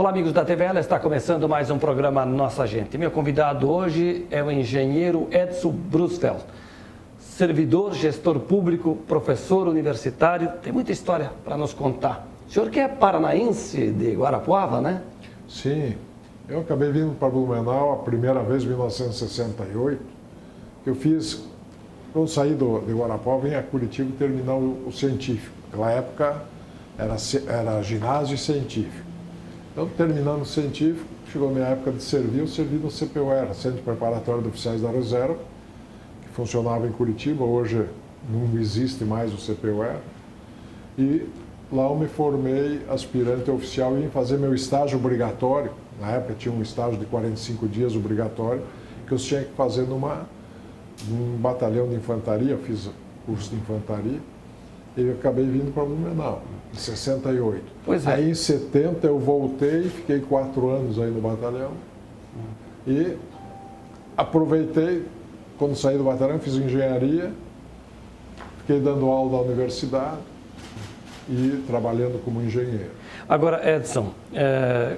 Olá, amigos da TVL, está começando mais um programa Nossa Gente. Meu convidado hoje é o engenheiro Edson Brusfeld, servidor, gestor público, professor universitário, tem muita história para nos contar. O senhor que é paranaense de Guarapuava, né? Sim, eu acabei vindo para Blumenau a primeira vez em 1968, que eu fiz, quando saí de Guarapuava, vim a Curitiba terminar o científico. Naquela época era ginásio e científico. Então, terminando o científico, chegou a minha época de servir, eu servi no CPUR, Centro Preparatório de Oficiais da Reserva, que funcionava em Curitiba, hoje não existe mais o CPUR. E lá eu me formei aspirante oficial e vim fazer meu estágio obrigatório. Na época tinha um estágio de 45 dias obrigatório, que eu tinha que fazer num batalhão de infantaria, eu fiz curso de infantaria. E eu acabei vindo para Blumenau, em 68. Pois é. Aí em 70 eu voltei, fiquei 4 anos aí no batalhão. E aproveitei, quando saí do batalhão, fiz engenharia, fiquei dando aula na universidade e trabalhando como engenheiro. Agora, Edson,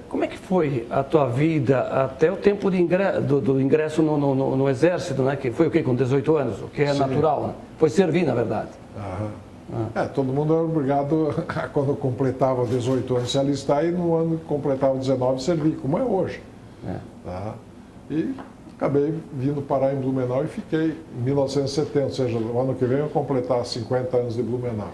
como é que foi a tua vida até o tempo do ingresso no Exército, né? Que foi o quê? Com 18 anos, o que é natural, né? Foi servir, na verdade. Aham. Todo mundo era obrigado, quando completava 18 anos, se alistar e no ano que completava 19 servir, como é hoje. Tá? E acabei vindo parar em Blumenau e fiquei em 1970, ou seja, no ano que vem eu completar 50 anos de Blumenau.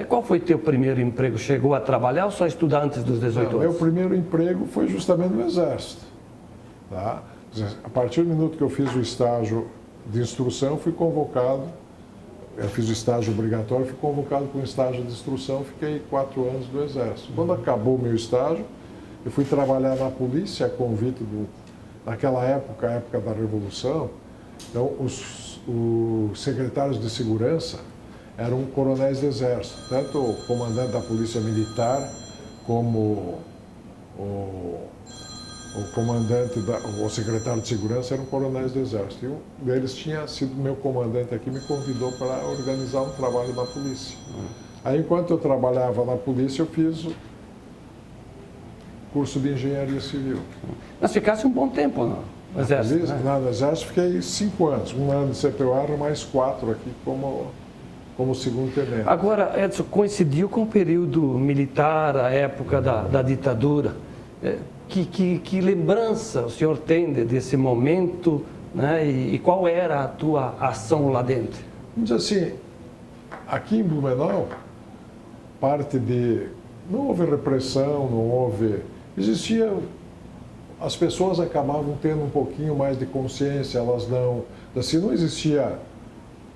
Qual foi teu primeiro emprego? Chegou a trabalhar ou só estudar antes dos 18 anos? Meu primeiro emprego foi justamente no Exército. Tá? A partir do minuto que eu fiz o estágio de instrução, fui convocado. Eu fiz o estágio obrigatório, fui convocado para um estágio de instrução, fiquei 4 anos do Exército. Quando acabou o meu estágio, eu fui trabalhar na polícia, a convite naquela época, a época da Revolução. Então, os secretários de segurança eram coronéis do Exército, tanto o comandante da Polícia Militar como o secretário de segurança eram coronéis do Exército. E um deles tinha sido meu comandante aqui, me convidou para organizar um trabalho na polícia. Aí, enquanto eu trabalhava na polícia, eu fiz o curso de engenharia civil. Mas ficasse um bom tempo no Exército, né? No Exército fiquei 5 anos, 1 ano de CPUR, mais 4 aqui como segundo tenente. Agora, Edson, coincidiu com o período militar, a época da ditadura. Que lembrança o senhor tem desse momento, né? E qual era a tua ação lá dentro? Vamos dizer assim, aqui em Blumenau, não houve repressão, não houve... As pessoas acabavam tendo um pouquinho mais de consciência, elas não... Assim, não existia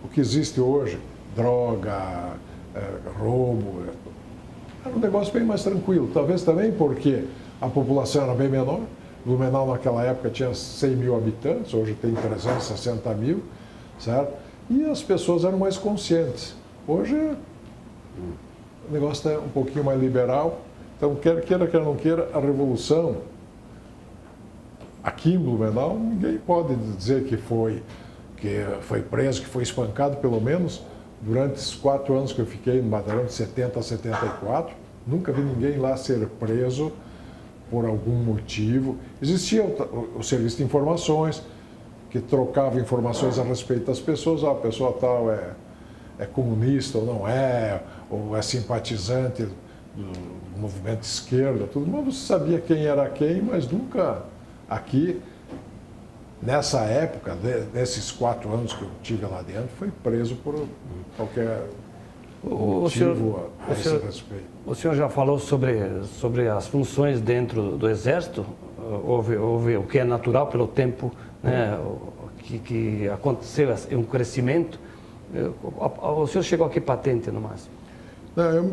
o que existe hoje, droga, roubo. Era um negócio bem mais tranquilo, talvez também porque a população era bem menor. Blumenau naquela época tinha 100 mil habitantes, hoje tem 360 mil, certo? E as pessoas eram mais conscientes. Hoje o negócio está um pouquinho mais liberal. Então, quer não queira, a revolução aqui em Blumenau, ninguém pode dizer que foi preso, que foi espancado, pelo menos durante os 4 anos que eu fiquei no batalhão, de 70 a 74, nunca vi ninguém lá ser preso por algum motivo. Existia o serviço de informações, que trocava informações a respeito das pessoas. A pessoa tal é comunista ou não é, ou é simpatizante do movimento de esquerda, tudo. Mas você sabia quem era quem, mas nunca aqui, nessa época, nesses 4 anos que eu tive lá dentro, foi preso por qualquer motivo a esse respeito. O senhor já falou sobre as funções dentro do Exército. Houve o que é natural pelo tempo, né, que aconteceu, um crescimento. O senhor chegou a que patente no máximo? Não,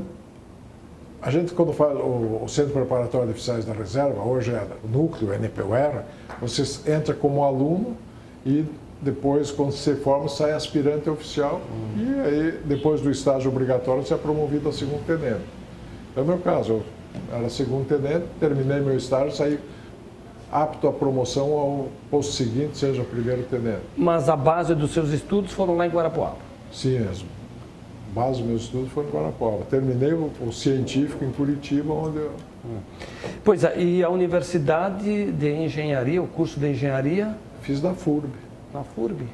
a gente, quando fala o Centro Preparatório de Oficiais da Reserva, hoje é o núcleo, o NPUR, você entra como aluno e depois, quando você forma, sai aspirante oficial e aí, depois do estágio obrigatório, você é promovido a segundo tenente. É o meu caso, eu era segundo tenente, terminei meu estágio, saí apto à promoção ao posto seguinte, seja primeiro tenente. Mas a base dos seus estudos foram lá em Guarapuava? Sim, base dos meus estudos foi em Guarapuava. Terminei o científico em Curitiba, onde eu... Pois é, e a Universidade de Engenharia, o curso de Engenharia? Fiz na FURB. Na FURB?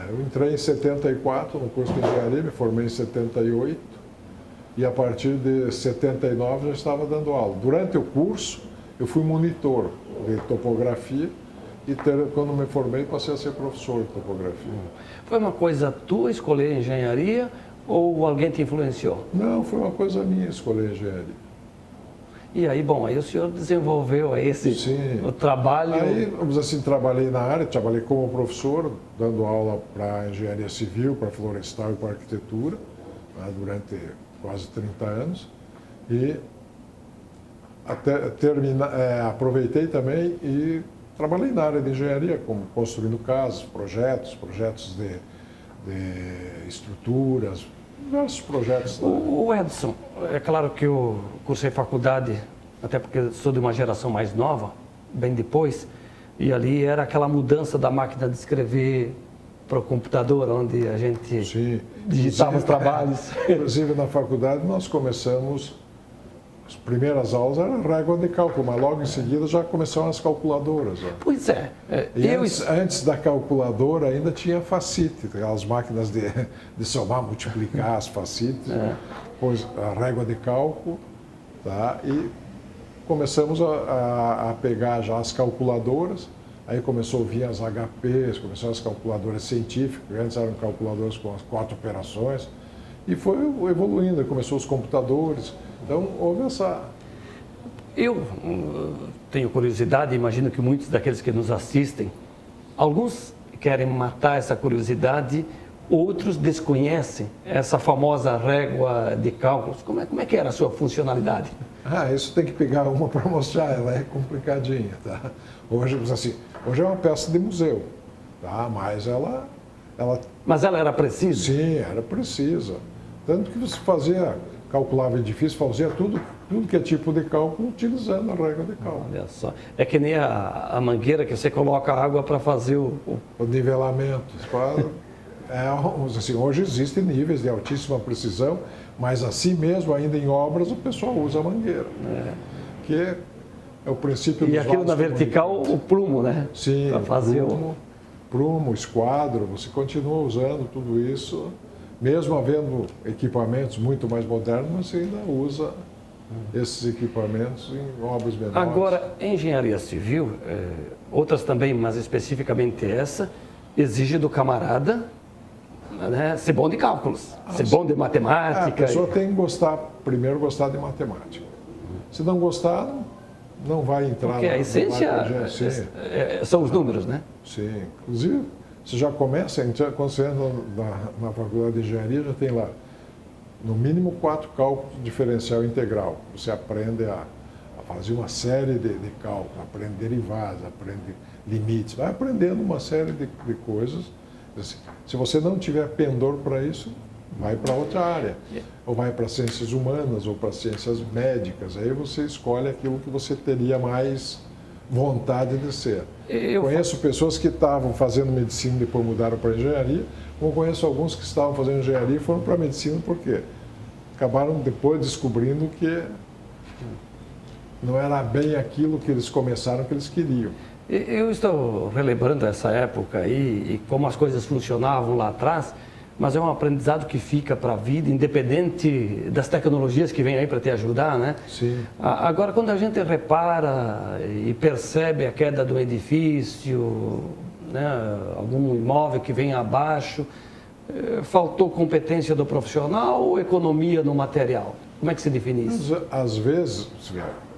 Eu entrei em 74 no curso de Engenharia, me formei em 78 e a partir de 79 já estava dando aula. Durante o curso, eu fui monitor de topografia e quando me formei passei a ser professor de topografia. Foi uma coisa tua escolher engenharia ou alguém te influenciou? Não, foi uma coisa minha escolher engenharia. E aí, bom, aí o senhor desenvolveu o trabalho... Aí, vamos dizer assim, trabalhei na área, trabalhei como professor, dando aula para engenharia civil, para florestal e para arquitetura, né, durante quase 30 anos. E aproveitei também e trabalhei na área de engenharia, como construindo casas, projetos de estruturas, diversos projetos. O Edson, é claro que eu cursei faculdade, até porque sou de uma geração mais nova, bem depois, e ali era aquela mudança da máquina de escrever para o computador, onde a gente digitava os trabalhos. Inclusive na faculdade nós começamos, as primeiras aulas eram régua de cálculo, mas logo em seguida já começaram as calculadoras. Ó. Pois é. Antes da calculadora ainda tinha facite, aquelas máquinas de somar, multiplicar as facites, depois a régua de cálculo, tá? E começamos a pegar já as calculadoras, aí começou a vir as HPs, começaram as calculadoras científicas, antes eram calculadoras com as 4 operações, e foi evoluindo, começou os computadores. Então, houve essa... Eu tenho curiosidade, imagino que muitos daqueles que nos assistem, alguns querem matar essa curiosidade, outros desconhecem essa famosa régua de cálculos. Como é que era a sua funcionalidade? Isso tem que pegar uma para mostrar, ela é complicadinha, tá? Hoje é uma peça de museu, tá? Mas ela... Mas ela era precisa? Sim, era precisa. Tanto que você calculava edifício, fazia tudo que é tipo de cálculo utilizando a régua de cálculo. Olha só, é que nem a mangueira que você coloca água para fazer o nivelamento. Hoje existem níveis de altíssima precisão, mas assim mesmo, ainda em obras, o pessoal usa a mangueira. Que é o princípio dos E aquilo na vertical, o plumo, né? Sim, para fazer plumo, esquadro, você continua usando tudo isso. Mesmo havendo equipamentos muito mais modernos, você ainda usa esses equipamentos em obras menores. Agora, a engenharia civil, outras também, mas especificamente essa, exige do camarada, né, ser bom de cálculos, ser bom de matemática. A pessoa tem que primeiro gostar de matemática. Se não gostar, não vai entrar... Porque a essência são os números, né? Sim, inclusive... Você já começa, quando você entra na faculdade de engenharia, já tem lá, no mínimo 4 cálculos diferencial integral. Você aprende a fazer uma série de cálculos, aprende derivadas, aprende limites, vai aprendendo uma série de coisas. Se você não tiver pendor para isso, vai para outra área. Ou vai para ciências humanas, ou para ciências médicas. Aí você escolhe aquilo que você teria mais vontade de ser. Eu conheço pessoas que estavam fazendo medicina e depois mudaram para engenharia, como conheço alguns que estavam fazendo engenharia e foram para medicina porque acabaram depois descobrindo que não era bem aquilo que eles começaram, que eles queriam. Eu estou relembrando essa época aí e como as coisas funcionavam lá atrás, mas é um aprendizado que fica para a vida, independente das tecnologias que vêm aí para te ajudar, né? Sim. Agora, quando a gente repara e percebe a queda do edifício, né, algum imóvel que vem abaixo, faltou competência do profissional ou economia no material? Como é que se define isso? Às vezes,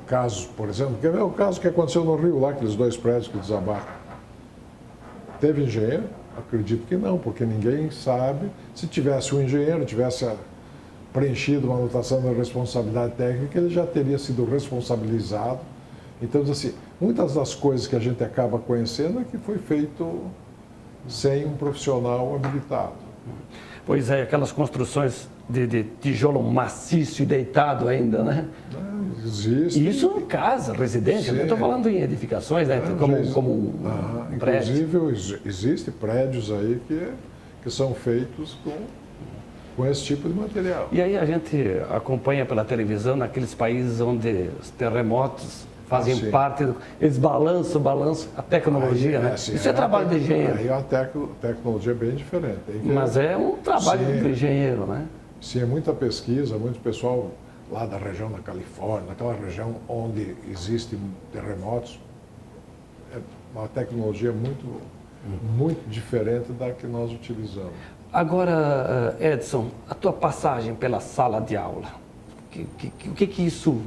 casos, por exemplo, quer ver o caso que aconteceu no Rio, lá, aqueles 2 prédios que desabaram? Teve engenheiro? Acredito que não, porque ninguém sabe. Se tivesse um engenheiro, tivesse preenchido uma anotação de responsabilidade técnica, ele já teria sido responsabilizado. Então, assim, muitas das coisas que a gente acaba conhecendo é que foi feito sem um profissional habilitado. Pois é, aquelas construções de tijolo maciço e deitado ainda, né? Existe. Isso em casa, residência, não estou falando em edificações, né? Como um prédio. Inclusive, existem prédios aí que são feitos com com esse tipo de material. E aí a gente acompanha pela televisão naqueles países onde os terremotos fazem parte, eles balançam a tecnologia, né? Isso é trabalho de engenheiro. Aí a tecnologia é bem diferente. Mas é um trabalho de engenheiro, né? Sim, é muita pesquisa, muito pessoal lá da região da Califórnia, naquela região onde existem terremotos, é uma tecnologia muito diferente da que nós utilizamos. Agora, Edson, a tua passagem pela sala de aula, o que isso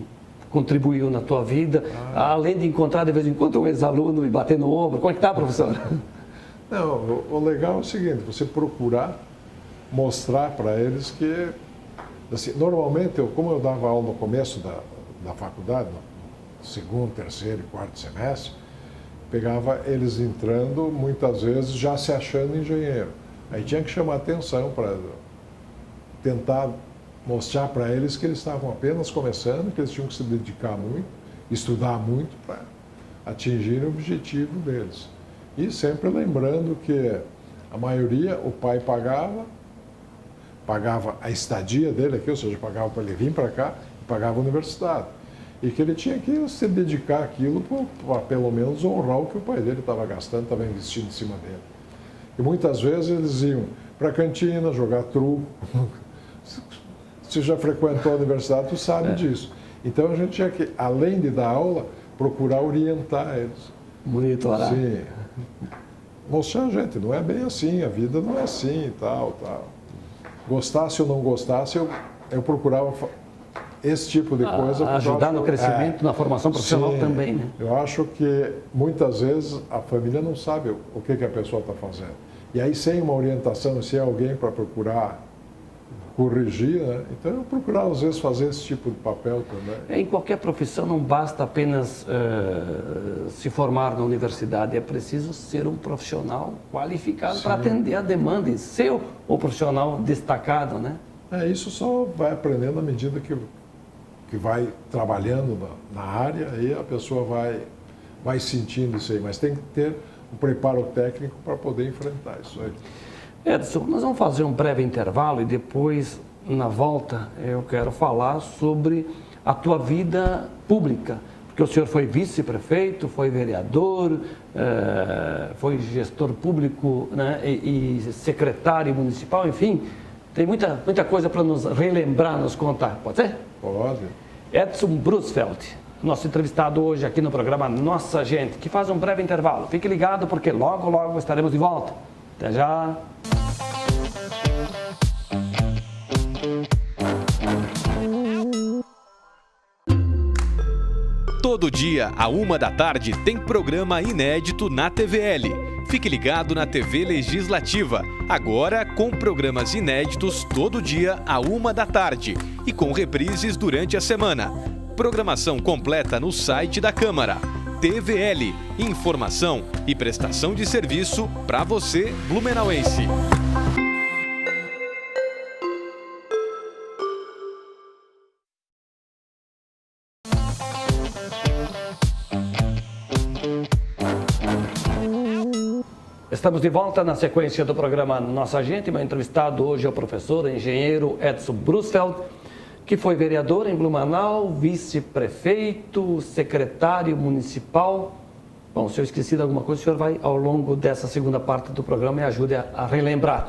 contribuiu na tua vida, além de encontrar de vez em quando um ex-aluno e bater no ombro? Como é que está, professor? Não, o legal é o seguinte, você procurar mostrar para eles que, assim, normalmente, como eu dava aula no começo da faculdade, no segundo, terceiro e quarto semestre, pegava eles entrando, muitas vezes, já se achando engenheiro. Aí tinha que chamar atenção para tentar mostrar para eles que eles estavam apenas começando, que eles tinham que se dedicar muito, estudar muito para atingir o objetivo deles. E sempre lembrando que a maioria, o pai pagava a estadia dele aqui, ou seja, pagava para ele vir para cá e pagava a universidade. E que ele tinha que se dedicar àquilo para pelo menos honrar o que o pai dele estava gastando, estava investindo em cima dele. E muitas vezes eles iam para a cantina jogar truco. Se já frequentou a universidade, tu sabe disso. Então a gente tinha que, além de dar aula, procurar orientar eles. Monitorar. Sim. Mostrar, gente, não é bem assim, a vida não é assim e tal. Gostasse ou não gostasse, eu procurava esse tipo de coisa. Ajudar no crescimento, na formação profissional. Sim, também, né? Eu acho que muitas vezes a família não sabe o que a pessoa está fazendo. E aí, sem uma orientação, sem alguém para procurar corrigir, né? Então eu procurava às vezes fazer esse tipo de papel também. Em qualquer profissão não basta apenas se formar na universidade, é preciso ser um profissional qualificado para atender a demanda e ser um profissional destacado, né? Isso só vai aprendendo à medida que vai trabalhando na área, aí a pessoa vai sentindo isso aí, mas tem que ter um preparo técnico para poder enfrentar isso aí. Edson, nós vamos fazer um breve intervalo e depois, na volta, eu quero falar sobre a tua vida pública. Porque o senhor foi vice-prefeito, foi vereador, foi gestor público, né, e secretário municipal, enfim, tem muita coisa para nos relembrar, nos contar. Pode ser? Pode. Edson Brusfeld, nosso entrevistado hoje aqui no programa Nossa Gente, que faz um breve intervalo. Fique ligado porque logo, logo estaremos de volta. Até já! Todo dia, à 13h, tem programa inédito na TVL. Fique ligado na TV Legislativa, agora com programas inéditos todo dia à 13h e com reprises durante a semana. Programação completa no site da Câmara. TVL, informação e prestação de serviço para você, blumenauense. Estamos de volta na sequência do programa Nossa Gente. Meu entrevistado hoje é o professor engenheiro Edson Brusfeld, que foi vereador em Blumenau, vice-prefeito, secretário municipal. Bom, se eu esqueci de alguma coisa, o senhor vai, ao longo dessa segunda parte do programa, me ajude a relembrar.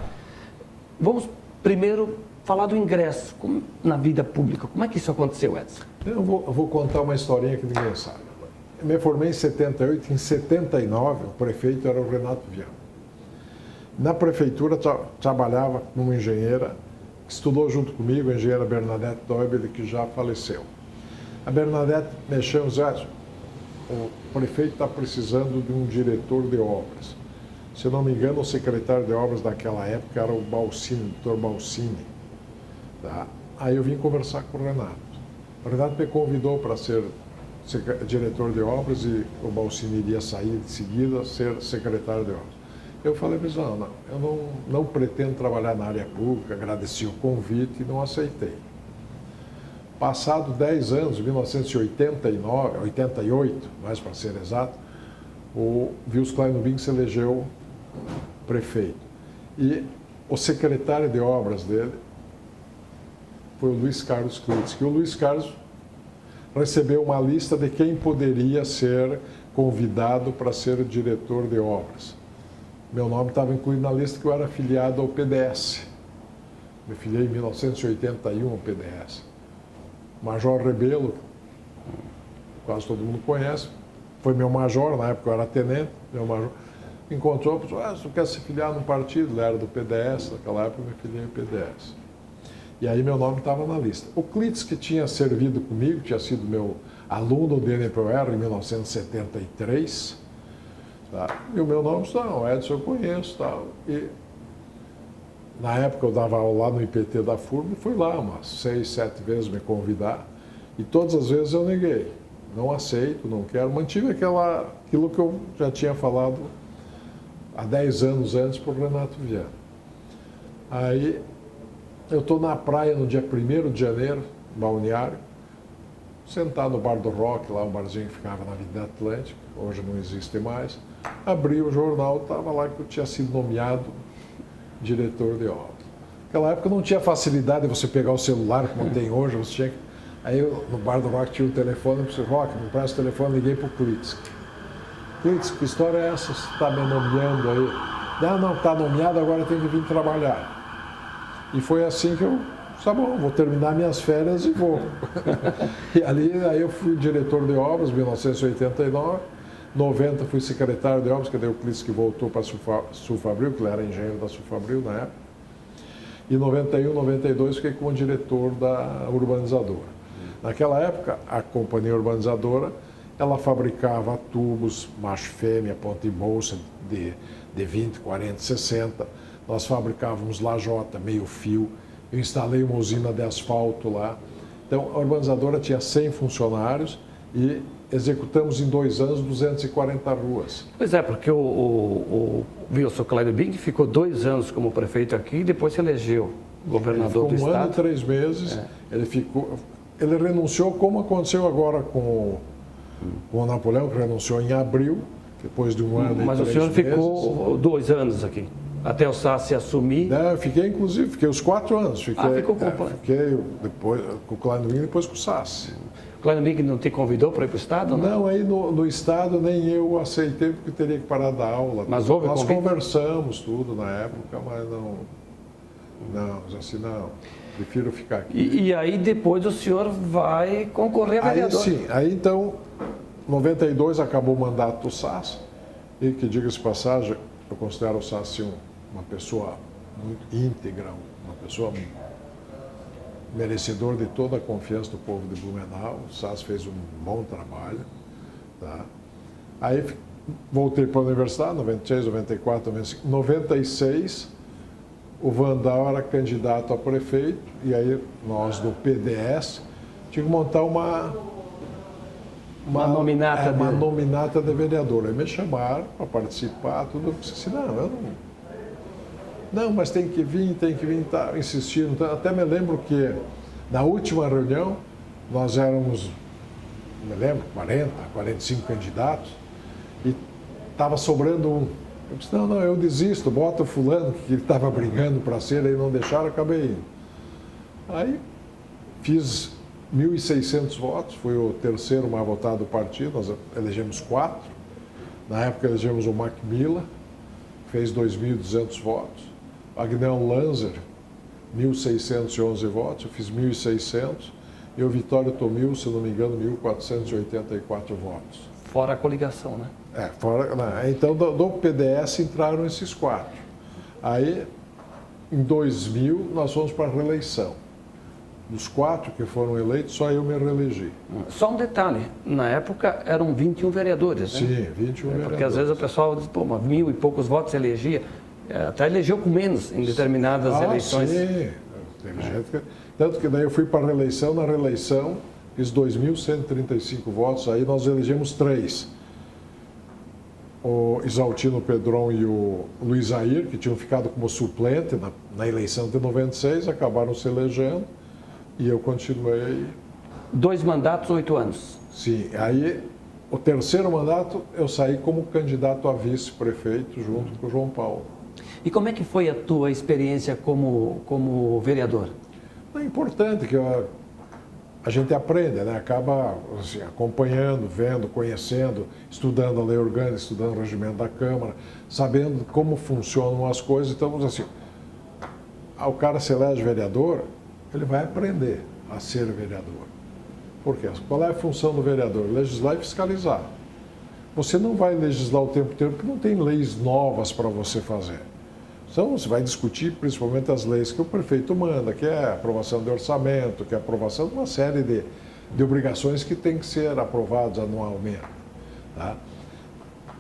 Vamos primeiro falar do ingresso na vida pública. Como é que isso aconteceu, Edson? Eu vou contar uma historinha que ninguém sabe. Eu me formei em 78, em 79 o prefeito era o Renato Viana. Na prefeitura trabalhava como engenheira, que estudou junto comigo, a engenheira Bernadette Doibel, que já faleceu. A Bernadette mexeu, Zé, o prefeito está precisando de um diretor de obras. Se eu não me engano, o secretário de obras daquela época era o Balsini, o Dr. Balsini. Tá? Aí eu vim conversar com o Renato. O Renato me convidou para ser diretor de obras e o Balsini iria sair de seguida, ser secretário de obras. Eu falei para ele, eu não pretendo trabalhar na área pública, agradeci o convite e não aceitei. Passado 10 anos, 1989, 88, mais para ser exato, o Wills Kleinubin se elegeu prefeito. E o secretário de obras dele foi o Luiz Carlos Klitsch, que o Luiz Carlos recebeu uma lista de quem poderia ser convidado para ser diretor de obras. Meu nome estava incluído na lista que eu era afiliado ao PDS. Me filiei em 1981 ao PDS. Major Rebelo, quase todo mundo conhece, foi meu major, na época eu era tenente, meu major, encontrou e falou, você quer se filiar num partido? Ele era do PDS, naquela época eu me filiei ao PDS. E aí meu nome estava na lista. O Klitsch, que tinha servido comigo, tinha sido meu aluno do NPOR em 1973, tá? E o meu nome, não, Edson eu conheço, tá? E na época eu dava aula lá no IPT da FURB, fui lá umas 6, 7 vezes me convidar, e todas as vezes eu neguei. Não aceito, não quero. Mantive aquilo que eu já tinha falado há 10 anos antes para o Renato Viana. Aí eu estou na praia no dia 1º de janeiro, balneário, sentado no Bar do Rock, lá um barzinho que ficava na Avenida Atlântica, hoje não existe mais. Abri o jornal, estava lá que eu tinha sido nomeado diretor de obras. Naquela época não tinha facilidade de você pegar o celular como tem hoje, você tinha que... Aí eu, no Bar do Rock tinha um telefone, eu disse, Rock, me presta o telefone, liguei para o Klitsch. Klitsch, que história é essa? Você está me nomeando aí? Não, está nomeado, agora tem que vir trabalhar. E foi assim que eu, tá bom, vou terminar minhas férias e vou. E aí eu fui diretor de obras, 1989, 90 fui secretário de obras, que daí o Klitsch que voltou para a Sulfabril, que ele era engenheiro da Sulfabril na época. E 91, 92 fiquei como diretor da urbanizadora. Naquela época, a companhia urbanizadora, ela fabricava tubos, macho fêmea, ponta e bolsa de 20, 40, 60. Nós fabricávamos lajota, meio fio. Eu instalei uma usina de asfalto lá. Então, a urbanizadora tinha 100 funcionários e executamos em 2 anos 240 ruas. Pois é, porque o Wilson Cláudio Bing ficou 2 anos como prefeito aqui e depois se elegeu governador do estado. Um ano e 3 meses, ele renunciou, como aconteceu agora com o Napoleão, que renunciou em abril, depois de um ano e 3 meses. Mas o senhor ficou 2 anos aqui, até o Sassi assumir? Eu fiquei os 4 anos. Ficou completo. Fiquei depois, com o Cláudio Bing e depois com o Sassi. O Cláudio Bing não te convidou para ir para o estado? Não, aí no estado nem eu aceitei, porque teria que parar da aula. Mas houve Nós convite? Conversamos tudo na época, mas não, prefiro ficar aqui. E aí depois o senhor vai concorrer a vereador? Aí então, 92 acabou o mandato do Sassi, e que, diga-se de passagem, eu considero o Sassi uma pessoa muito íntegra, uma pessoa merecedor de toda a confiança do povo de Blumenau. O Sassi fez um bom trabalho. Tá? Aí voltei para a universidade, 96, 94, 95, 96, o Vandal era candidato a prefeito, e aí nós do PDS tínhamos que montar uma nominata de vereador. Aí me chamaram para participar, tudo. Eu disse assim, não, mas tem que vir, tá insistindo. Até me lembro que na última reunião nós éramos, 40, 45 candidatos, e estava sobrando um. Eu disse, não, eu desisto, bota o fulano que estava brigando para ser, aí não deixaram, acabei indo. Aí fiz 1.600 votos, foi o terceiro mais votado do partido, nós elegemos 4. Na época elegemos o Macmillan, fez 2.200 votos. Agnel Lanzer, 1.611 votos, eu fiz 1.600. E o Vitório Tomil, se não me engano, 1.484 votos. Fora a coligação, né? Então, do PDS entraram esses 4. Aí, em 2000, nós fomos para a reeleição. Dos 4 que foram eleitos, só eu me reelegi. Só um detalhe, na época eram 21 vereadores, né? Sim, 21 vereadores. Porque às vezes o pessoal diz, mas 1.000 e poucos votos elegia. Até elegeu com menos em determinadas eleições. Sim, teve gente que... Tanto que daí eu fui para a reeleição, na reeleição fiz 2.135 votos, aí nós elegemos 3. O Isaltino Pedron e o Luiz Air, que tinham ficado como suplente na eleição de 96, acabaram se elegendo e eu continuei. 2 mandatos, 8 anos. Sim, aí o terceiro mandato eu saí como candidato a vice-prefeito junto com o João Paulo. E como é que foi a tua experiência como vereador? É importante que a gente aprenda, né? Acaba assim, acompanhando, vendo, conhecendo, estudando a lei orgânica, estudando o regimento da Câmara, sabendo como funcionam as coisas. Então, assim, o cara se elege vereador, ele vai aprender a ser vereador. Por quê? Qual é a função do vereador? Legislar e fiscalizar. Você não vai legislar o tempo inteiro porque não tem leis novas para você fazer. Então, você vai discutir principalmente as leis que o prefeito manda, que é a aprovação de orçamento, que é a aprovação de uma série de obrigações que têm que ser aprovadas anualmente. Tá?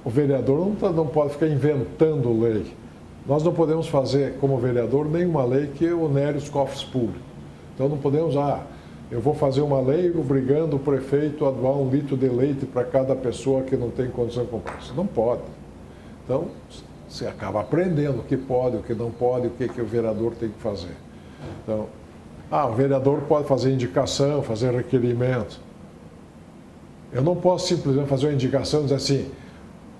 O vereador não pode ficar inventando lei. Nós não podemos fazer, como vereador, nenhuma lei que onere os cofres públicos. Então, não podemos, eu vou fazer uma lei obrigando o prefeito a doar 1 litro de leite para cada pessoa que não tem condição de comprar. Isso não pode. Então, você acaba aprendendo o que pode, o que não pode, o que o vereador tem que fazer. Então, o vereador pode fazer indicação, fazer requerimento. Eu não posso simplesmente fazer uma indicação e dizer assim,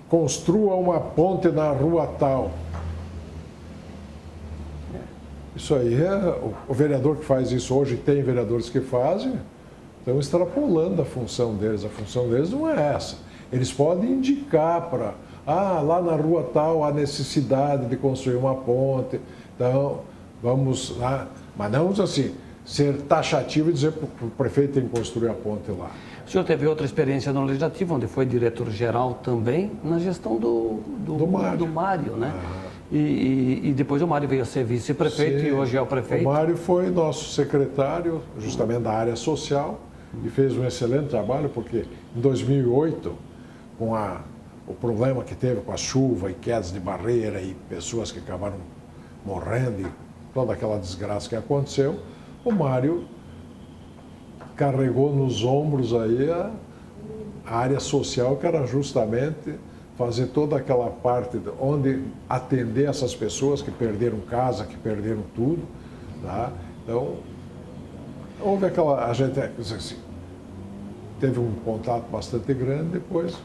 construa uma ponte na rua tal. Isso aí é o vereador que faz isso hoje, tem vereadores que fazem, estão extrapolando a função deles. A função deles não é essa. Eles podem indicar para, lá na rua tal há necessidade de construir uma ponte, então vamos lá. Mas não assim, ser taxativo e dizer para o prefeito tem que construir a ponte lá. O senhor teve outra experiência no Legislativo, onde foi diretor-geral também, na gestão do Mário, né? E depois o Mário veio a ser vice-prefeito e hoje é o prefeito. O Mário foi nosso secretário, justamente da área social, e fez um excelente trabalho, porque em 2008, com o problema que teve com a chuva e quedas de barreira e pessoas que acabaram morrendo e toda aquela desgraça que aconteceu, o Mário carregou nos ombros aí a área social, que era justamente fazer toda aquela parte onde atender essas pessoas que perderam casa, que perderam tudo. Tá? Então, houve a gente assim, teve um contato bastante grande, depois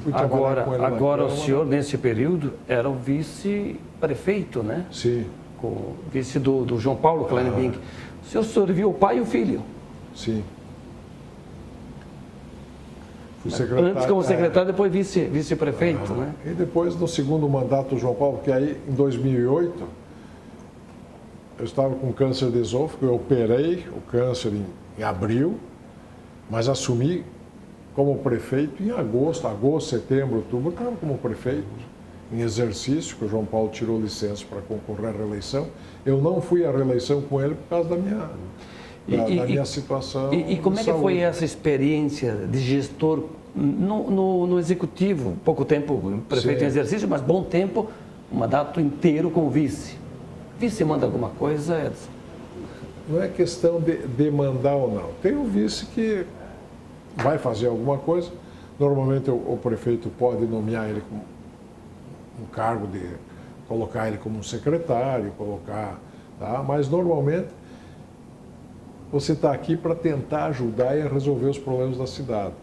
fui trabalhar com ele. Agora o senhor, nesse período, era o vice-prefeito, né? Sim. O vice do João Paulo Kleinbing. O senhor serviu o pai e o filho? Sim. Fui secretário. Antes como secretário, depois vice-prefeito, né? E depois, no segundo mandato do João Paulo, que aí, em 2008, eu estava com câncer de esôfago, eu operei o câncer em abril, mas assumi como prefeito em agosto, setembro, outubro, estava como prefeito em exercício, que o João Paulo tirou licença para concorrer à reeleição. Eu não fui à reeleição com ele por causa da minha situação. E como é que foi essa experiência de gestor no executivo? Pouco tempo prefeito em exercício, mas bom tempo, um mandato inteiro como vice. Vice manda alguma coisa, Edson? Não é questão de mandar ou não. Tem um vice que vai fazer alguma coisa. Normalmente o prefeito pode nomear ele com um cargo de colocar ele como um secretário, tá? Mas normalmente você está aqui para tentar ajudar e resolver os problemas da cidade.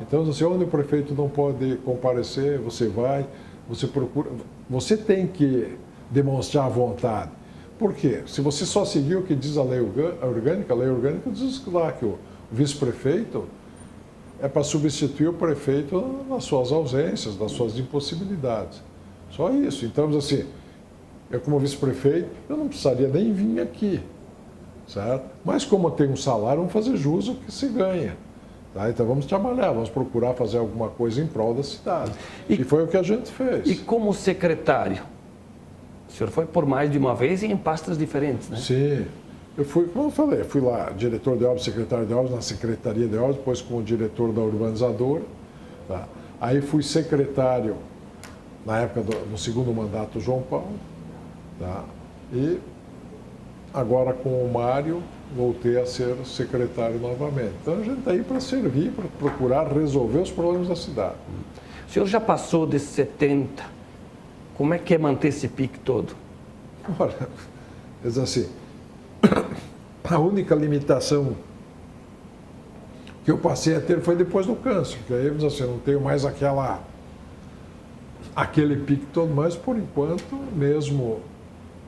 Então, assim, onde o prefeito não pode comparecer, você vai, você procura. Você tem que demonstrar a vontade. Por quê? Se você só seguir o que diz a lei orgânica diz lá que o vice-prefeito é para substituir o prefeito nas suas ausências, nas suas impossibilidades. Só isso. Então, assim, eu como vice-prefeito, eu não precisaria nem vir aqui. Certo? Mas como tem um salário, vamos fazer jus ao que se ganha. Tá? Então vamos trabalhar, vamos procurar fazer alguma coisa em prol da cidade. E foi o que a gente fez. E como secretário? O senhor foi por mais de uma vez e em pastas diferentes, né? Sim. Eu fui, como eu falei, fui lá, diretor de obras, secretário de obras, na Secretaria de Obras, depois como diretor da urbanizadora. Tá? Aí fui secretário, na época no segundo mandato do João Paulo. Tá? E agora, com o Mário, voltei a ser secretário novamente. Então, a gente está aí para servir, para procurar resolver os problemas da cidade. O senhor já passou de 70. Como é que é manter esse pique todo? Olha, diz assim, a única limitação que eu passei a ter foi depois do câncer, que aí, assim, eu não tenho mais aquele pique todo, mas, por enquanto, mesmo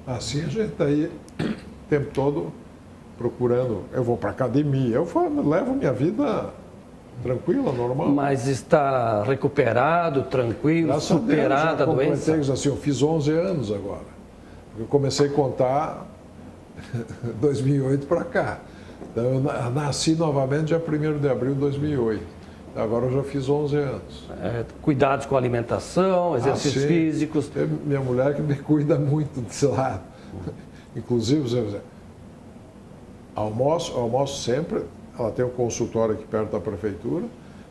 assim, a gente está aí o tempo todo procurando, eu vou para academia, levo minha vida tranquila, normal. Mas está recuperado, tranquilo, Graças superada a doença? Assim, eu fiz 11 anos agora. Eu comecei a contar 2008 para cá. Então, eu nasci novamente dia 1º de abril de 2008. Agora eu já fiz 11 anos. Cuidados com a alimentação, exercícios físicos. É minha mulher que me cuida muito desse lado. Inclusive, almoço sempre. Ela tem um consultório aqui perto da prefeitura.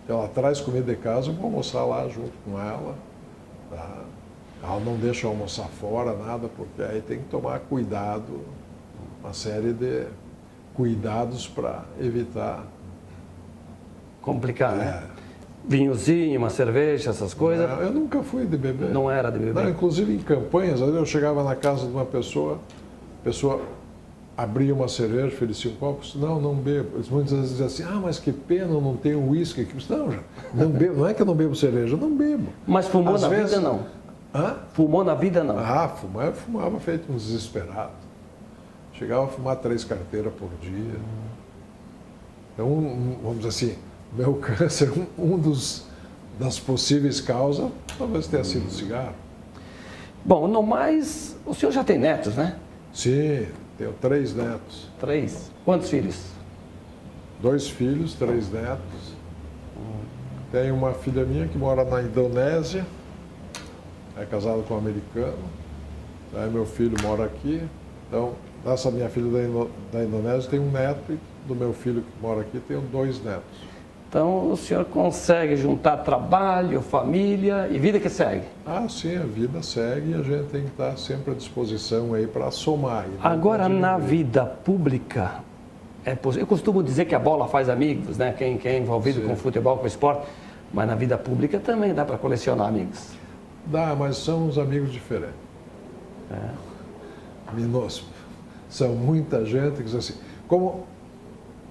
Ela traz comida de casa, eu vou almoçar lá junto com ela. Tá? Ela não deixa eu almoçar fora, nada, porque aí tem que tomar cuidado, uma série de cuidados para evitar. Complicar, né? Vinhozinho, uma cerveja, essas coisas? Não, eu nunca fui de beber. Não era de beber? Não, inclusive em campanhas, eu chegava na casa de uma pessoa, a pessoa abria uma cerveja, oferecia um copo, não bebo. Eles muitas vezes diziam assim, mas que pena, eu não tenho uísque aqui. Não bebo, não é que eu não bebo cerveja, eu não bebo. Mas fumou Às na vezes... vida, não? Hã? Fumou na vida, não? Eu fumava feito um desesperado. Chegava a fumar 3 carteiras por dia. Então, vamos dizer assim, meu câncer, das possíveis causas, talvez tenha sido o cigarro. Bom, no mais, o senhor já tem netos, né? Sim, tenho 3 netos. 3? Quantos filhos? 2 filhos, 3 netos. Tenho uma filha minha que mora na Indonésia, é casada com um americano. Aí meu filho mora aqui. Então, dessa minha filha da Indonésia, tem um neto, e do meu filho que mora aqui, tenho 2 netos. Então, o senhor consegue juntar trabalho, família e vida que segue? Sim, a vida segue e a gente tem que estar sempre à disposição aí para somar. Agora, na vida pública, eu costumo dizer que a bola faz amigos, né? Quem é envolvido com futebol, com esporte, mas na vida pública também dá para colecionar amigos. Dá, mas são uns amigos diferentes. São muita gente que diz assim, como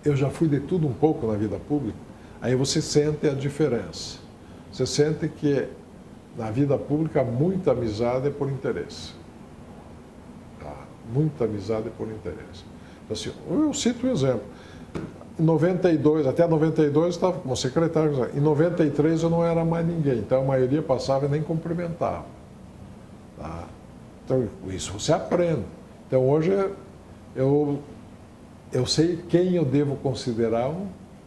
eu já fui de tudo um pouco na vida pública, aí você sente a diferença. Você sente que na vida pública muita amizade é por interesse. Tá? Muita amizade é por interesse. Então, assim, eu cito um exemplo. Em 92, até 92 eu estava como secretário. Em 93 eu não era mais ninguém. Então a maioria passava e nem cumprimentava. Tá? Então isso você aprende. Então hoje eu sei quem eu devo considerar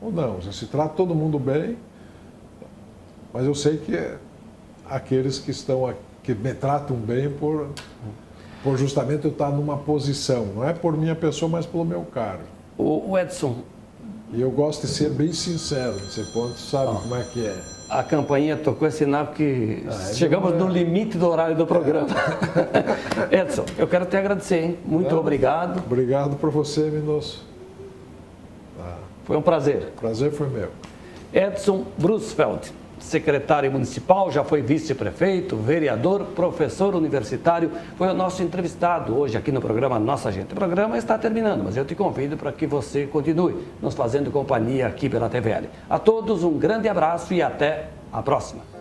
ou não. Se trata todo mundo bem, mas eu sei que aqueles que que me tratam bem por justamente eu estar numa posição, não é por minha pessoa, mas pelo meu cargo. O Edson. E eu gosto de ser bem sincero nesse ponto, sabe como é que é. A campainha tocou, é sinal que chegamos no limite do horário do programa. Edson, eu quero te agradecer, hein? Muito obrigado. Obrigado por você, Minosso. Foi um prazer. O prazer foi meu. Edson Brusfeld, secretário municipal, já foi vice-prefeito, vereador, professor universitário, foi o nosso entrevistado hoje aqui no programa Nossa Gente. O programa está terminando, mas eu te convido para que você continue nos fazendo companhia aqui pela TVL. A todos um grande abraço e até a próxima.